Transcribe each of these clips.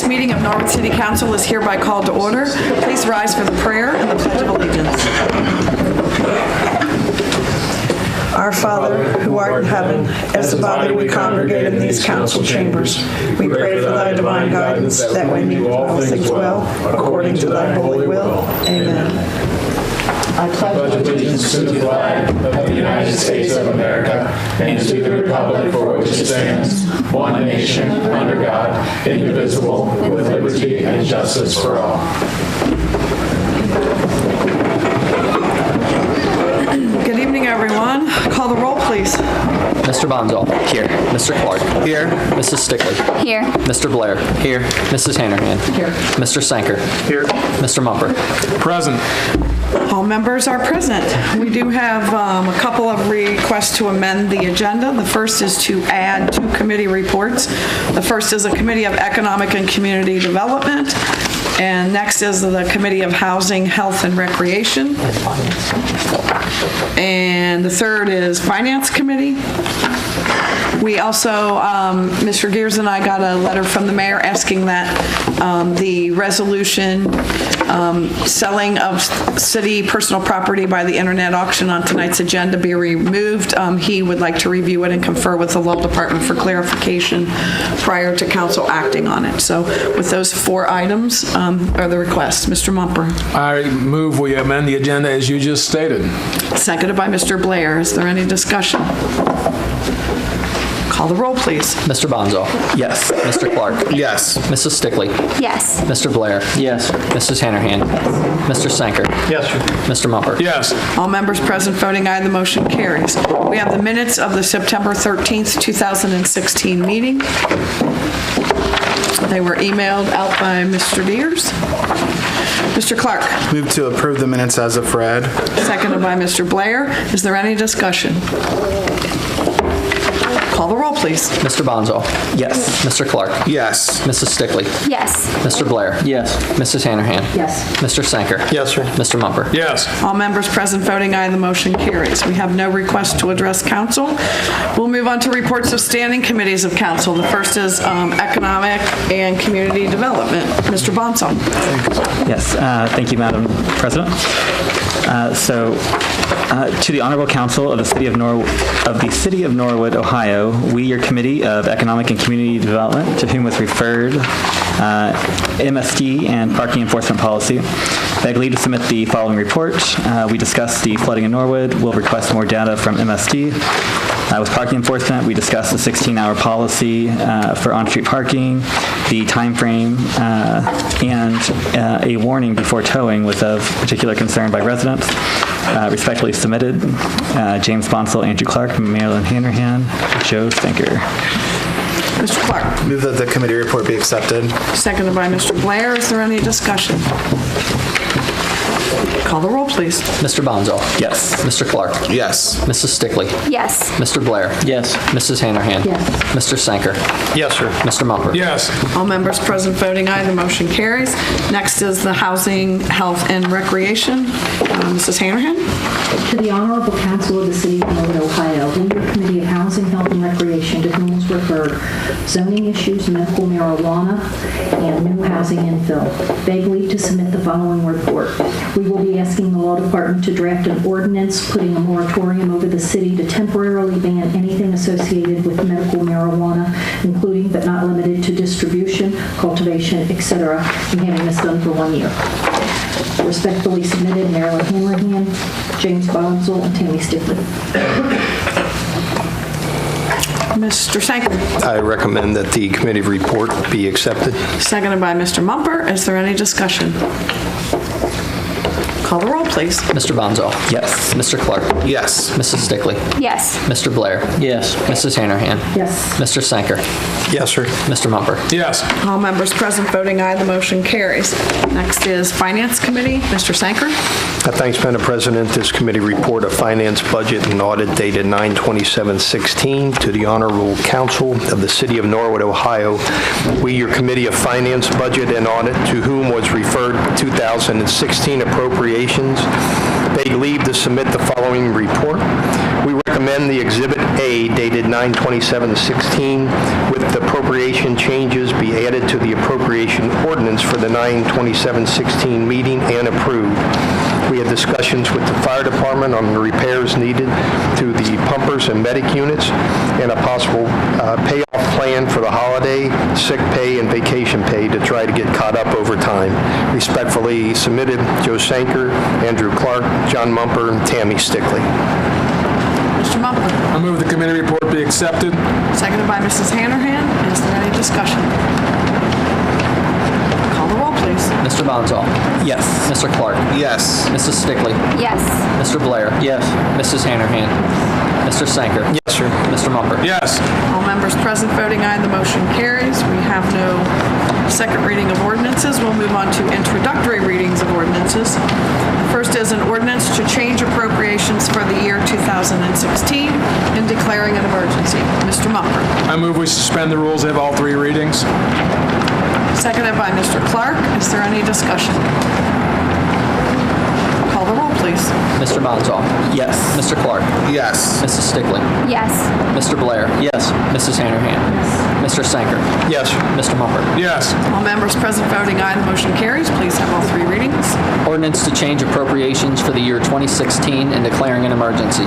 meeting of Norwood City Council is hereby called to order. Please rise for the prayer and the Pledge of Allegiance. Our Father, who art in heaven, as the body we congregate in these council chambers, we pray for thy divine guidance, that we may do all things well, according to thy holy will. Amen. I pledge allegiance to the flag of the United States of America and to the republic for which it stands, one nation, under God, indivisible, with liberty and justice for all. Good evening, everyone. Call the roll, please. Mr. Bonzo. Here. Mr. Clark. Here. Mrs. Stickley. Here. Mr. Blair. Here. Mrs. Hannerhan. Here. Mr. Sanker. Here. Mr. Mumper. Present. All members are present. We do have a couple of requests to amend the agenda. The first is to add 2 committee reports. The first is a Committee of Economic and Community Development, and next is the Committee of Housing, Health, and Recreation. And the third is Finance Committee. We also, Mr. Gears and I got a letter from the mayor asking that the resolution selling of city personal property by the internet auction on tonight's agenda be removed. He would like to review it and confer with the law department for clarification prior to council acting on it. So with those 4 items are the requests. Mr. Mumper. I move we amend the agenda as you just stated. Seconded by Mr. Blair. Is there any discussion? Call the roll, please. Mr. Bonzo. Yes. Mr. Clark. Yes. Mrs. Stickley. Yes. Mr. Blair. Yes. Mrs. Hannerhan. Mr. Sanker. Yes, sir. Mr. Mumper. Yes. All members present voting aye, the motion carries. We have the minutes of the September 13th, 2016 meeting. They were emailed out by Mr. Deers. Mr. Clark. Move to approve the minutes as of read. Seconded by Mr. Blair. Is there any discussion? Call the roll, please. Mr. Bonzo. Yes. Mr. Clark. Yes. Mrs. Stickley. Yes. Mr. Blair. Yes. Mrs. Hannerhan. Yes. Mr. Sanker. Yes, sir. Mr. Mumper. Yes. All members present voting aye, the motion carries. We have no request to address council. We'll move on to reports of standing committees of council. The first is Economic and Community Development. Mr. Bonson. Yes, thank you, Madam President. To the Honorable Council of the City of Norwood, Ohio, we, your Committee of Economic and Community Development, to whom was referred MSD and Parking Enforcement Policy, beg leave to submit the following report. We discussed the flooding in Norwood. We'll request more data from MSD. With parking enforcement, we discussed the 16-hour policy for on-street parking, the time frame, and a warning before towing was of particular concern by residents. Respectfully submitted, James Bonsall, Andrew Clark, Marilyn Hannerhan, Joe Stinker. Mr. Clark. Move that the committee report be accepted. Seconded by Mr. Blair. Is there any discussion? Call the roll, please. Mr. Bonzo. Yes. Mr. Clark. Yes. Mrs. Stickley. Yes. Mr. Blair. Yes. Mrs. Hannerhan. Yes. Mr. Sanker. Yes, sir. Mr. Mumper. Yes. All members present voting aye, the motion carries. Next is the Housing, Health, and Recreation. Mrs. Hannerhan. To the Honorable Council of the City of Norwood, Ohio, we, your Committee of Housing, Health, and Recreation, to whom was referred zoning issues, medical marijuana, and new housing infill, beg leave to submit the following report. We will be asking the Law Department to draft an ordinance putting a moratorium over the city to temporarily ban anything associated with medical marijuana, including but not limited to distribution, cultivation, etc., and having this done for 1 year. Respectfully submitted, Marilyn Hannerhan, James Bonsall, and Tammy Stickley. Mr. Sanker. I recommend that the committee report be accepted. Seconded by Mr. Mumper. Is there any discussion? Call the roll, please. Mr. Bonzo. Yes. Mr. Clark. Yes. Mrs. Stickley. Yes. Mr. Blair. Yes. Mrs. Hannerhan. Yes. Mr. Sanker. Yes, sir. Mr. Mumper. Yes. All members present voting aye, the motion carries. Next is Finance Committee. Mr. Sanker. Thanks, Madam President. This committee report of finance budget and audit dated 9/27/16 to the Honorable Council of the City of Norwood, Ohio. We, your Committee of Finance, Budget, and Audit, to whom was referred 2016 appropriations, beg leave to submit the following report. We recommend recommend the Exhibit A dated 9/27/16 with the appropriation changes be added to the appropriation ordinance for the 9/27/16 meeting and approved. We had discussions with the fire department on the repairs needed to the pumpers and medic units and a possible payoff plan for the holiday, sick pay, and vacation pay to try to get caught up over time. Respectfully submitted, Joe Sanker, Andrew Clark, John Mumper, and Tammy Stickley. Mr. Mumper. I move the committee report be accepted. Seconded by Mrs. Hanahan. Is there any discussion? Call the roll, please. Mr. Bonzall. Yes. Mr. Clark. Yes. Mrs. Stickley. Yes. Mr. Blair. Yes. Mrs. Hanahan. Mr. Sanker. Yes, sir. Mr. Mumper. Yes. All members present voting aye, the motion carries. We have no second reading of ordinances. We'll move on to introductory readings of ordinances. First is an ordinance to change appropriations for the year 2016 and declaring an emergency. Mr. Mumper. I move we suspend the rules, have all three readings. Seconded by Mr. Clark. Is there any discussion? Call the roll, please. Mr. Bonzall. Yes. Mr. Clark. Yes. Mrs. Stickley. Yes. Mr. Blair. Yes. Mrs. Hanahan. Mr. Sanker. Yes, sir. Mr. Mumper. Yes. All members present voting aye, the motion carries. Please have all three readings. Ordinance to change appropriations for the year 2016 and declaring an emergency.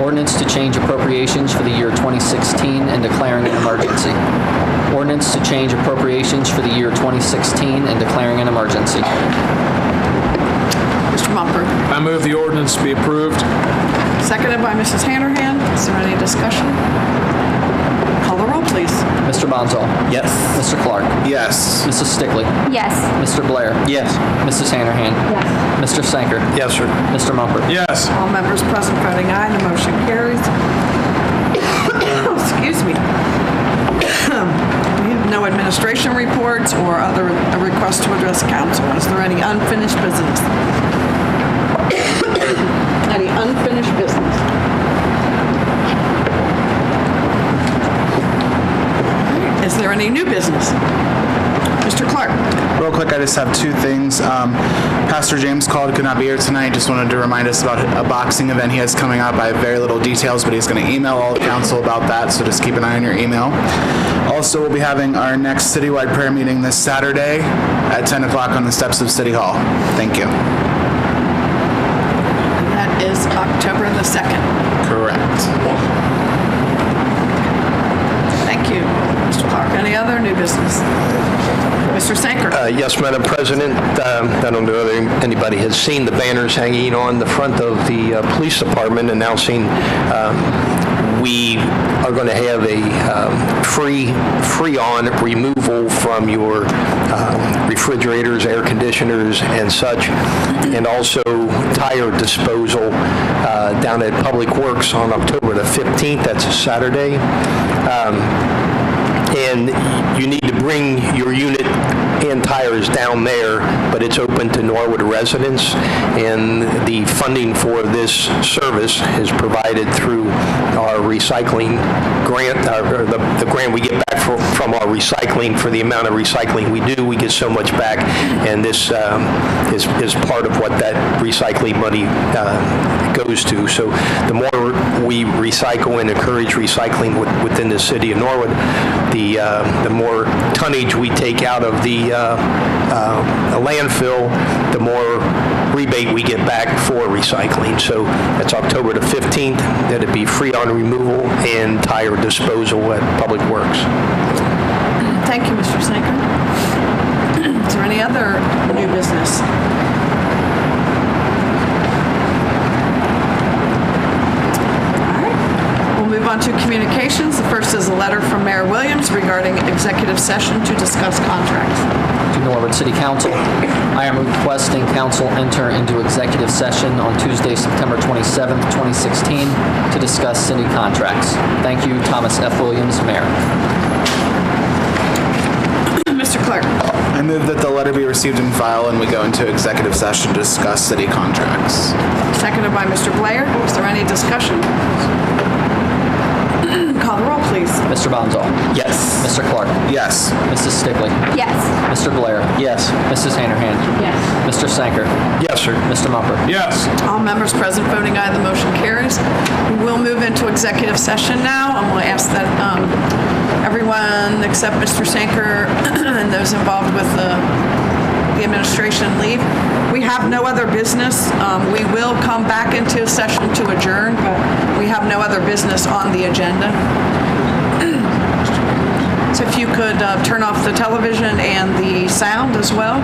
Ordinance to change appropriations for the year 2016 and declaring an emergency. Ordinance to change appropriations for the year 2016 and declaring an emergency. Mr. Mumper. I move the ordinance be approved. Seconded by Mrs. Hanahan. Is there any discussion? Call the roll, please. Mr. Bonzall. Yes. Mr. Clark. Yes. Mrs. Stickley. Yes. Mr. Blair. Yes. Mrs. Hanahan. Yes. Mr. Sanker. Yes, sir. Mr. Mumper. Yes. All members present voting aye, the motion carries. Excuse me. We have no administration reports or other requests to address council. Is there any unfinished business? Any unfinished business? Is there any new business? Mr. Clark. Real quick, I just have two things. Pastor James called, could not be here tonight. Just wanted to remind us about a boxing event he has coming up. I have very little details, but he's going to email all the council about that, so just keep an eye on your email. Also, we'll be having our next citywide prayer meeting this Saturday at 10 o'clock on the steps of City Hall. Thank you. That is October the 2nd. Correct. Thank you, Mr. Clark. Any other new business? Mr. Sanker. Yes, Madam President. I don't know whether anybody has seen the banners hanging on the front of the police department announcing we are going to have a free-on removal from your refrigerators, air conditioners, and such, and also tire disposal down at Public Works on October the 15th. That's a Saturday. And you need to bring your unit and tires down there, but it's open to Norwood residents, and the funding for this service is provided through our recycling grant, or the grant we get back from our recycling. For the amount of recycling we do, we get so much back, and this is part of what that recycling money goes to. So the more we recycle and encourage recycling within the city of Norwood, the more tonnage we take out of the landfill, the more rebate we get back for recycling. So that's October the 15th. That'd be free on removal and tire disposal at Public Works. Thank you, Mr. Sanker. Is there any other new business? All right. We'll move on to communications. The first is a letter from Mayor Williams regarding executive session to discuss contracts. To Norwood City Council, I am requesting council enter into executive session on Tuesday, September 27th, 2016, to discuss city contracts. Thank you, Thomas F. Williams, Mayor. Mr. Clark. I move that the letter be received and filed and we go into executive session to discuss city contracts. Seconded by Mr. Blair. Is there any discussion? Call the roll, please. Mr. Bonzall. Yes. Mr. Clark. Yes. Mrs. Stickley. Yes. Mr. Blair. Yes. Mrs. Hanahan. Yes. Mr. Sanker. Yes, sir. Mr. Mumper. Yes. All members present voting aye, the motion carries. We will move into executive session now. I'm going to ask that everyone except Mr. Sanker and those involved with the administration leave. We have no other business. We will come back into session to adjourn, but we have no other business on the agenda. So if you could turn off the television and the sound as well.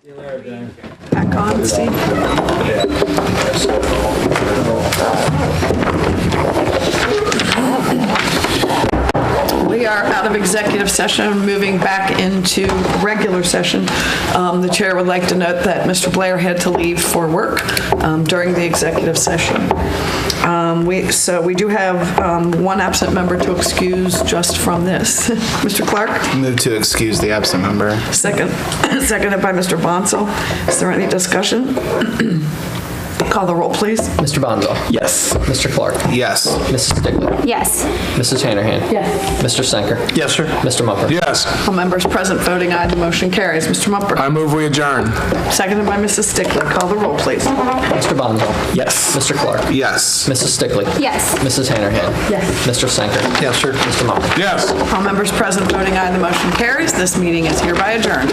Back on, Steve. We are out of executive session, moving back into regular session. The chair would like to note that Mr. Blair had to leave for work during the executive session. So we do have one absent member to excuse just from this. Mr. Clark? Move to excuse the absent member. Seconded by Mr. Bonsall. Is there any discussion? Call the roll, please. Mr. Bonzo? Yes. Mr. Clark? Yes. Mrs. Stickler? Yes. Mrs. Hanahan? Yes. Mr. Senker? Yes, sir. Mr. Mumper? Yes. All members present voting aye, the motion carries. Mr. Mumper? I move we adjourn. Seconded by Mrs. Stickler. Call the roll, please. Mr. Bonzo? Yes. Mr. Clark? Yes. Mrs. Stickler? Yes. Mrs. Hanahan? Yes. Mr. Senker? Yes, sir. Mr. Mumper? Yes. All members present voting aye, the motion carries. This meeting is hereby adjourned.